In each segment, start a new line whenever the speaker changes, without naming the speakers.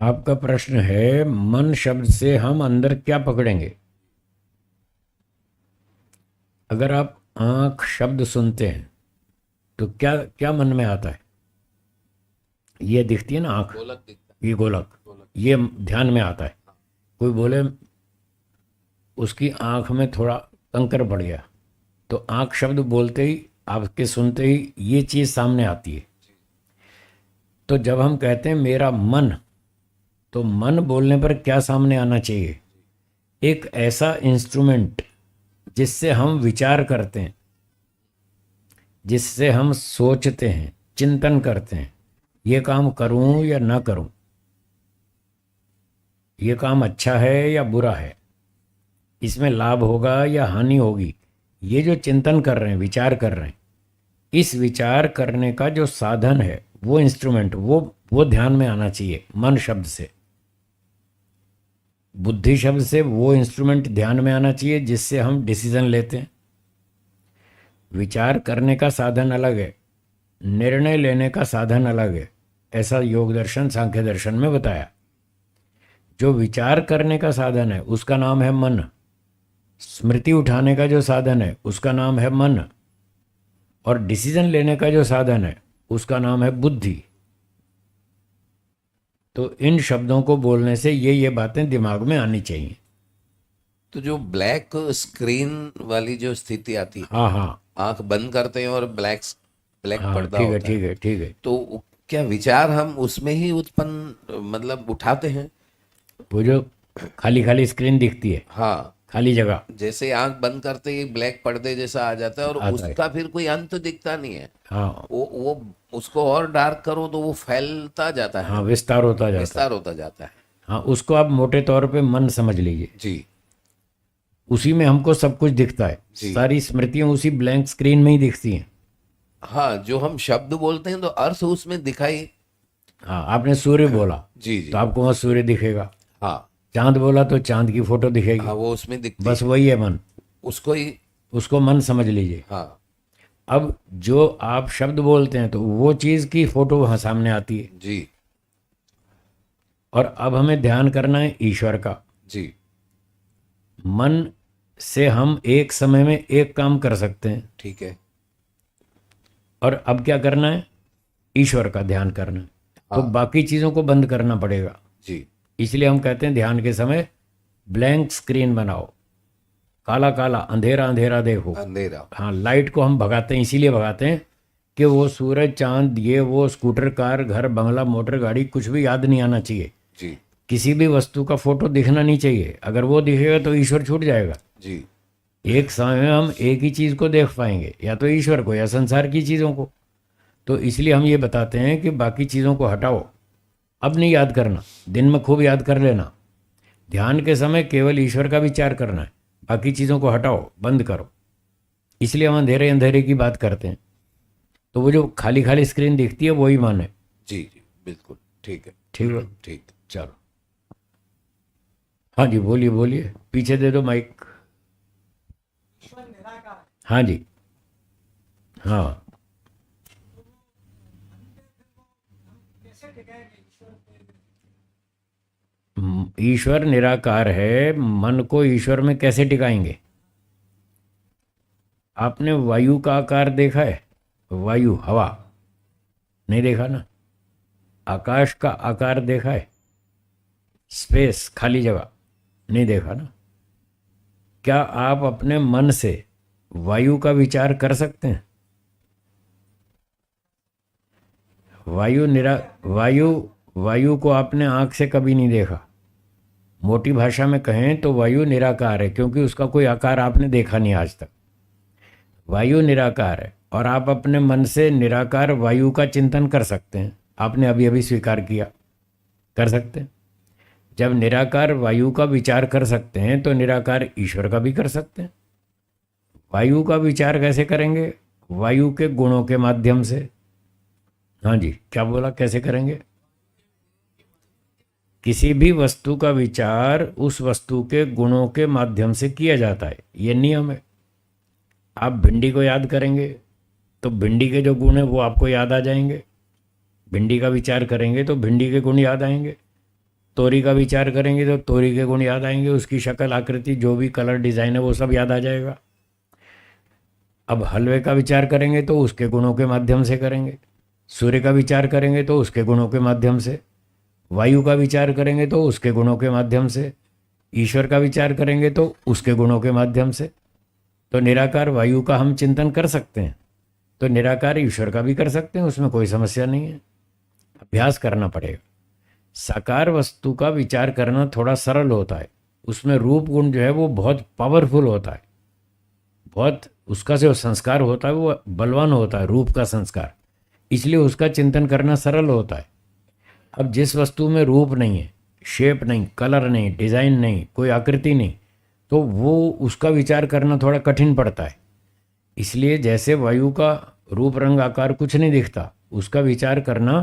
आपका प्रश्न है मन शब्द से हम अंदर क्या पकड़ेंगे। अगर आप आंख शब्द सुनते हैं तो क्या क्या मन में आता है। ये दिखती है ना आंख,
गोलक दिखता
ये गोलक,
है। गोलक।
ये ध्यान में आता है। कोई बोले उसकी आंख में थोड़ा कंकर पड़ गया, तो आंख शब्द बोलते ही, आपके सुनते ही ये चीज़ सामने आती है। तो जब हम कहते हैं मेरा मन, तो मन बोलने पर क्या सामने आना चाहिए। एक ऐसा इंस्ट्रूमेंट जिससे हम विचार करते हैं, जिससे हम सोचते हैं, चिंतन करते हैं, ये काम करूं या ना करूं, ये काम अच्छा है या बुरा है, इसमें लाभ होगा या हानि होगी, ये जो चिंतन कर रहे हैं, विचार कर रहे हैं, इस विचार करने का जो साधन है, वो इंस्ट्रूमेंट, वो ध्यान में आना चाहिए मन शब्द से। बुद्धि शब्द से वो इंस्ट्रूमेंट ध्यान में आना चाहिए जिससे हम डिसीजन लेते हैं। विचार करने का साधन अलग है, निर्णय लेने का साधन अलग है। ऐसा योग दर्शन, सांख्य दर्शन में बताया। जो विचार करने का साधन है उसका नाम है मन। स्मृति उठाने का जो साधन है उसका नाम है मन। और डिसीजन लेने का जो साधन है उसका नाम है बुद्धि। तो इन शब्दों को बोलने से ये बातें दिमाग में आनी चाहिए।
तो जो ब्लैक स्क्रीन वाली जो स्थिति आती है,
हाँ हाँ
आंख बंद करते हैं और ब्लैक ब्लैक
हाँ,
पर्दा
ठीक है
होता है,
ठीक है ठीक है।
तो क्या विचार हम उसमें ही उत्पन्न मतलब उठाते हैं?
वो जो खाली खाली स्क्रीन दिखती है,
हाँ।
खाली जगह
जैसे आंख बंद करते ही ब्लैक पर्दे जैसा आ जाता है और
आता है।
उसका फिर कोई अंत दिखता नहीं है।
हाँ
वो उसको और डार्क करो तो वो फैलता जाता
हाँ,
है,
विस्तार होता जाता है।
विस्तार होता जाता है।
हाँ, उसको आप मोटे तौर पे मन समझ लीजिए।
जी।
उसी में हमको सब कुछ दिखता है,
जी।
सारी स्मृतियाँ उसी ब्लैंक स्क्रीन में ही दिखती हैं।
हाँ, जो हम शब्द बोलते हैं तो अर्थ उसमें दिखाई।
हाँ, आपने सूर्य बोला
जी
तो
जी।
आपको वहाँ सूर्य दिखेगा।
हाँ
चांद बोला तो चांद की फोटो दिखेगी।
हाँ, वो उसमें दिखती
बस
है।
वही है मन।
उसको ही।
उसको मन समझ लीजिए।
हाँ
अब जो आप शब्द बोलते हैं तो वो चीज़ की फोटो वहाँ सामने आती है।
जी।
और अब हमें ध्यान करना है ईश्वर का।
जी।
मन से हम एक समय में एक काम कर सकते हैं।
ठीक है।
और अब क्या करना है, ईश्वर का ध्यान करना है। तो
हाँ।
बाकी चीज़ों को बंद करना पड़ेगा।
जी।
इसलिए हम कहते हैं ध्यान के समय ब्लैंक स्क्रीन बनाओ, काला काला अंधेरा अंधेरा देखो।
अंधेरा।
हाँ, लाइट को हम भगाते हैं, इसीलिए भगाते हैं कि वो सूरज चांद, ये वो, स्कूटर कार घर बंगला मोटर गाड़ी कुछ भी याद नहीं आना चाहिए।
जी।
किसी भी वस्तु का फोटो दिखना नहीं चाहिए। अगर वो दिखेगा तो ईश्वर छूट जाएगा।
जी।
एक समय में हम एक ही चीज़ को देख पाएंगे, या तो ईश्वर को या संसार की चीज़ों को। तो इसलिए हम ये बताते हैं कि बाकी चीज़ों को हटाओ, अब नहीं याद करना, दिन में खूब याद कर लेना। ध्यान के समय केवल ईश्वर का विचार करना है, बाकी चीज़ों को हटाओ, बंद करो। इसलिए हम अंधेरे अंधेरे की बात करते हैं। तो वो जो खाली खाली स्क्रीन दिखती है वही मन है।
जी जी, बिल्कुल ठीक है।
ठीक है,
ठीक।
चलो। हाँ जी, बोलिए बोलिए, पीछे दे दो माइक। हाँ जी। हाँ, ईश्वर निराकार है, मन को ईश्वर में कैसे टिकाएंगे। आपने वायु का आकार देखा है? वायु, हवा, नहीं देखा ना। आकाश का आकार देखा है? स्पेस, खाली जगह, नहीं देखा ना। क्या आप अपने मन से वायु का विचार कर सकते हैं? वायु, वायु को आपने आंख से कभी नहीं देखा। मोटी भाषा में कहें तो वायु निराकार है, क्योंकि उसका कोई आकार आपने देखा नहीं आज तक। वायु निराकार है और आप अपने मन से निराकार वायु का चिंतन कर सकते हैं। आपने अभी अभी स्वीकार किया, कर सकते हैं। जब निराकार वायु का विचार कर सकते हैं तो निराकार ईश्वर का भी कर सकते हैं। वायु का विचार कैसे करेंगे? वायु के गुणों के माध्यम से। हाँ जी, क्या बोला, कैसे करेंगे? किसी भी वस्तु का विचार उस वस्तु के गुणों के माध्यम से किया जाता है, ये नियम है। आप भिंडी को याद करेंगे तो भिंडी के जो गुण हैं वो आपको याद आ जाएंगे। भिंडी का विचार करेंगे तो भिंडी के गुण याद आएंगे। तोरी का विचार करेंगे तो तोरी के गुण याद आएंगे, उसकी शक्ल आकृति जो भी कलर डिज़ाइन है वो सब याद आ जाएगा। अब हलवे का विचार करेंगे तो उसके गुणों के माध्यम से करेंगे, सूर्य का विचार करेंगे तो उसके गुणों के माध्यम से, वायु का विचार करेंगे तो उसके गुणों के माध्यम से, ईश्वर का विचार करेंगे तो उसके गुणों के माध्यम से। तो निराकार वायु का हम चिंतन कर सकते हैं, तो निराकार ईश्वर का भी कर सकते हैं, उसमें कोई समस्या नहीं है। अभ्यास करना पड़ेगा। साकार वस्तु का विचार करना थोड़ा सरल होता है, उसमें रूप गुण जो है वो बहुत पावरफुल होता है, बहुत उसका जो संस्कार होता है वो बलवान होता है, रूप का संस्कार, इसलिए उसका चिंतन करना सरल होता है। अब जिस वस्तु में रूप नहीं है, शेप नहीं, कलर नहीं, डिज़ाइन नहीं, कोई आकृति नहीं, तो वो उसका विचार करना थोड़ा कठिन पड़ता है। इसलिए जैसे वायु का रूप रंग आकार कुछ नहीं दिखता, उसका विचार करना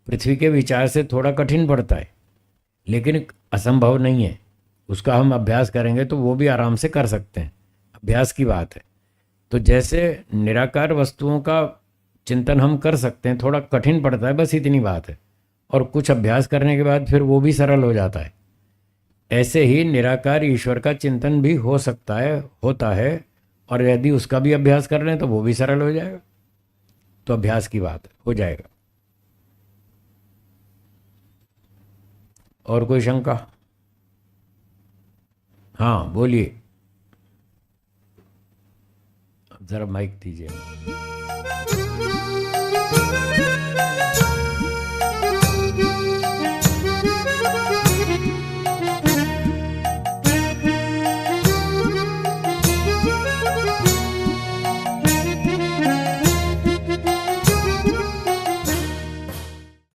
पृथ्वी के विचार से थोड़ा कठिन पड़ता है, लेकिन असंभव नहीं है। उसका हम अभ्यास करेंगे तो वो भी आराम से कर सकते हैं, अभ्यास की बात है। तो जैसे निराकार वस्तुओं का चिंतन हम कर सकते हैं, थोड़ा कठिन पड़ता है, बस इतनी बात है, और कुछ अभ्यास करने के बाद फिर वो भी सरल हो जाता है। ऐसे ही निराकार ईश्वर का चिंतन भी हो सकता है, होता है, और यदि उसका भी अभ्यास कर लें तो वो भी सरल हो जाएगा। तो अभ्यास की बात है, हो जाएगा। और कोई शंका? हाँ बोलिए, जरा माइक दीजिए।